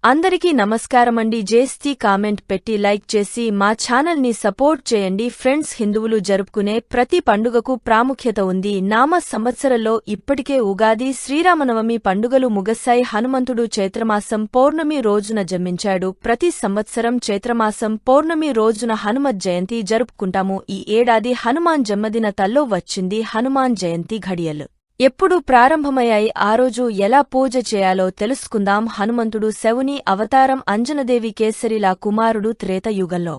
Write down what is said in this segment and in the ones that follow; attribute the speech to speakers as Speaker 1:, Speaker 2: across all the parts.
Speaker 1: అందరికీ నమస్కారమండి. జేస్తి కామెంట్ పెట్టి లైక్ చేసి మా ఛానల్ ని సపోర్ట్ చేయండి ఫ్రెండ్స్. హిందువులు జరుపుకునే ప్రతి పండుగకు ప్రాముఖ్యత ఉంది. నామ సంవత్సరంలో ఇప్పటికే ఉగాది, శ్రీరామనవమి పండుగలు ముగశాయి. హనుమంతుడు చైత్రమాసం పౌర్ణమి రోజున జన్మించాడు. ప్రతి సంవత్సరం చైత్రమాసం పౌర్ణమి రోజున హనుమత్ జయంతి జరుపుకుంటాము. ఈ ఏడాది హనుమాన్ జన్మదిన తల్లో వచ్చింది హనుమాన్ జయంతి ఘడియలు ఎప్పుడు ప్రారంభమయ్యాయి, ఆ రోజు ఎలా పూజ చేయాలో తెలుసుకుందాం. హనుమంతుడు శవుని అవతారం. అంజనదేవి కేసరిలా కుమారుడు త్రేతయుగంలో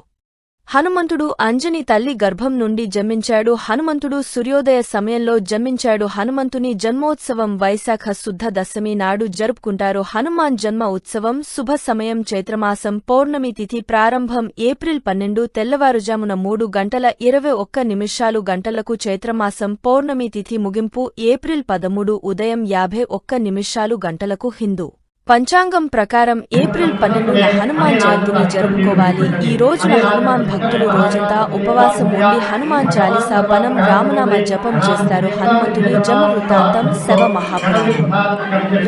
Speaker 1: హనుమంతుడు అంజని తల్లి గర్భం నుండి జన్మించాడు. హనుమంతుడు సూర్యోదయ సమయంలో జన్మించాడు. హనుమంతుని జన్మోత్సవం వైశాఖ శుద్ధ దశమి నాడు జరుపుకుంటారు. హనుమాన్ జన్మ ఉత్సవం శుభ సమయం చైత్రమాసం పౌర్ణమి తిథి ప్రారంభం ఏప్రిల్ 12 తెల్లవారుజామున 3:21 గంటలకు చైత్రమాసం పౌర్ణమి తిథి ముగింపు ఏప్రిల్ 13 ఉదయం 51 గంటలకు. హిందూ పంచాంగం ప్రకారం ఏప్రిల్ 12న హనుమాన్ జయంతిని జరుపుకోవాలి. ఈ రోజున హనుమాన్ భక్తులు రోజంతా ఉపవాసం ఉండి హనుమాన్ చాలీసా పనం రామనామ జపం చేస్తారు. హనుమంతుని జన్మ వృత్తాంతం శవ మహాపురాణం,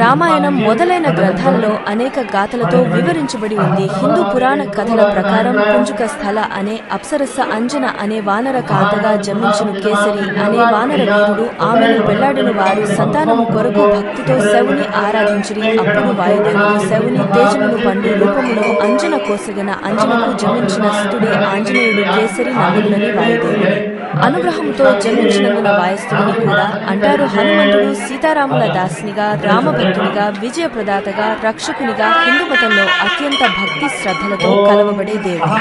Speaker 1: రామాయణం మొదలైన గ్రంథాలలో అనేక గాథలతో వివరించబడి ఉంది. హిందూ పురాణ కథల ప్రకారం పుంజుక స్థల అనే అప్సరస అంజన అనే వానర కాంతగా జన్మించిన కేసరి అనే వానర వీరుడు ఆమెను పెళ్లాడిన వారు సంతానము కొరకు భక్తితో శవుని ఆరాధించిరి. అప్పుడు వాయుదేవుడు శవుని తేజమును పండు రూపములో అంజన కోసగన అంజనకు జన్మించిన సుతుడే ఆంజనేయుడు. కేసరి నందులని వాయుదేవుని అనుగ్రహంతో జన్మించినందున వాయస్తుడిని కూడా అంటారు. హనుమంతుడు సీతారాముల దాసినిగా, రామభక్తునిగా, విజయప్రదాతగా, రక్షకునిగా హిందూమతంలో అత్యంత భక్తి శ్రద్ధలతో కలవబడే దేవుడు.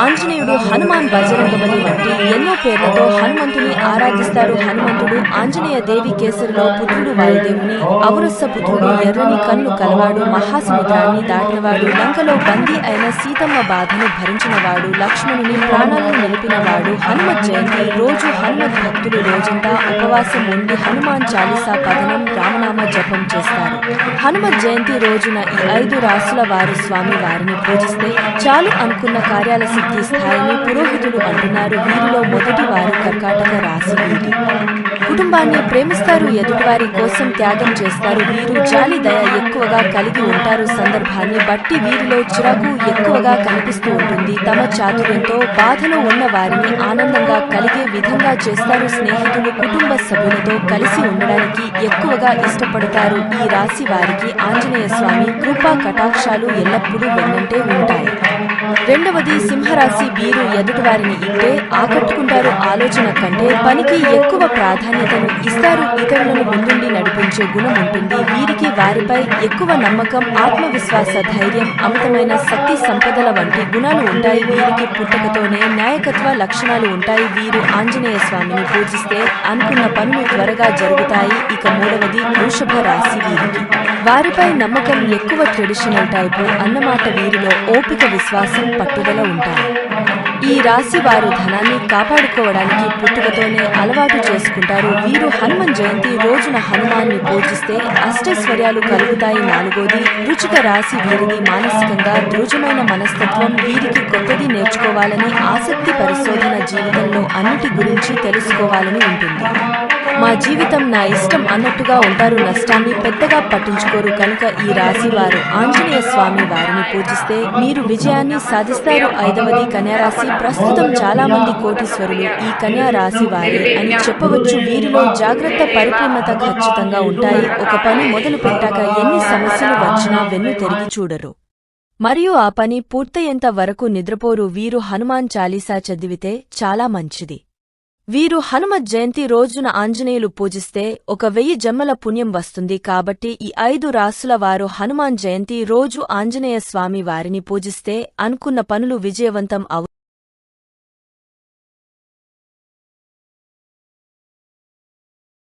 Speaker 1: ఆంజనేయుడు హనుమాన్ బజరంగబలి వంటి ఎన్నో పేర్లతో హనుమంతుని ఆరాధిస్తారు. హనుమంతుడు ఆంజనేయ దేవి కేసరిలో పుత్రుడు వాయుదేవుని, ఔరస్స పుత్రుడు, ఎర్రని కన్ను కలవాడు, మహాసముద్రాన్ని దాటినవాడు, లంకలో బందీ అయిన సీతమ్మ బాధను భరించినవాడు, లక్ష్మణుని ప్రాణాలను నిలిపినవాడు. హనుమత్ జయంతి రోజు హనుమత్ భక్తులు రోజంతా ఉపవాసం ఉండి హనుమాన్ చాలీసా పఠనం రామనామ జపం చేస్తారు. హనుమత్ జయంతి రోజున ఈ 5 రాసుల వారు స్వామి వారిని పూజిస్తే చాలు అనుకున్న కార్యాల సిద్ధి స్థాయిని పురోహితులు అంటున్నారు. వీరిలో మొదటి వారు కర్కాటక రాశి. వీరి కుటుంబాన్ని ప్రేమిస్తారు, ఎదుటివారి కోసం త్యాగం చేస్తారు. వీరు జాలి దయ ఎక్కువగా కలిగి ఉంటారు. సందర్భాన్ని బట్టి వీరిలో చిరాకు ఎక్కువగా కనిపిస్తూ ఉంటుంది. తమ చాతుర్యంతో బాధలో ఉన్న వారిని ఆనందంగా కలిగే విధంగా చేస్తారు. స్నేహితులు, కుటుంబ సభ్యులతో కలిసి ఉండడానికి ఎక్కువగా ఇష్టపడతారు. ఈ రాశి వారికి ఆంజనేయ స్వామి కృపా కటాక్షాలు ఎల్లప్పుడూ వెన్నంటే ఉంటాయి. రెండవది సింహరాశి. వీరు ఎదుటివారిని ఇంటే ఆకట్టుకుంటారు. ఆలోచన కంటే పనికి ఎక్కువ ప్రాధాన్యతను ఇస్తారు. ఇతరులను ముందుండి నడిపించే గుణం ఉంటుంది. వీరికి వారిపై ఎక్కువ నమ్మకం, ఆత్మవిశ్వాస, ధైర్యం, అమితమైన శక్తి సంపదల వంటి గుణాలు ఉంటాయి. వీరికి పుట్టకతోనే నాయకత్వ లక్షణాలు ఉంటాయి. వీరు ఆంజనేయ స్వామిని పూజిస్తే అనుకున్న పనులు త్వరగా జరుగుతాయి. ఇక మూడవది వృషభ రాశి. వీరికి వారిపై నమ్మకం ఎక్కువ. ట్రెడిషనల్ టైపు అన్నమాట. వీరిలో ఓపిక, విశ్వాసం, పట్టుదల ఉంటాయి. ఈ రాశి వారు ధనాన్ని కాపాడుకోవడానికి పుట్టుకతోనే అలవాటు చేసుకుంటారు. వీరు హనుమాన్ జయంతి రోజున హనుమాన్ని పూజిస్తే అష్టైశ్వర్యాలు కలుగుతాయి. నాలుగోది వృశ్చిక రాశి. వీరిది మానసికంగా దృఢమైన మనస్తత్వం. వీరికి కొత్తది నేర్చుకోవాలని ఆసక్తి, పరిశోధన, జీవితంలో అన్నిటి గురించి తెలుసుకోవాలని ఉంటుంది. మా జీవితం నా ఇష్టం అన్నట్టుగా ఉంటారు. నష్టాన్ని పెద్దగా పట్టించుకోరు. కనుక ఈ రాశి వారు ఆంజనేయ స్వామి వారిని పూజిస్తే మీరు విజయాన్ని సాధిస్తారు. ఐదవది కన్యారాశి. ప్రస్తుతం చాలా మంది కోటీశ్వరులు ఈ కన్యా రాశి వారే అని చెప్పవచ్చు. వీరిలో జాగ్రత్త, పరిపూర్ణత ఖచ్చితంగా ఉంటాయి. ఒక పని మొదలు పెట్టాక ఎన్ని సమస్యలు వచ్చినా వెన్ను తిరిగి చూడరు మరియు ఆ పని పూర్తయ్యేంత వరకు నిద్రపోరు. వీరు హనుమాన్ చాలీసా చదివితే చాలా మంచిది. వీరు హనుమత్ జయంతి రోజున ఆంజనేయులు పూజిస్తే 1000 జన్మల పుణ్యం వస్తుంది. కాబట్టి ఈ 5 రాసుల వారు హనుమాన్ జయంతి రోజు ఆంజనేయ స్వామి వారిని పూజిస్తే అనుకున్న పనులు విజయవంతం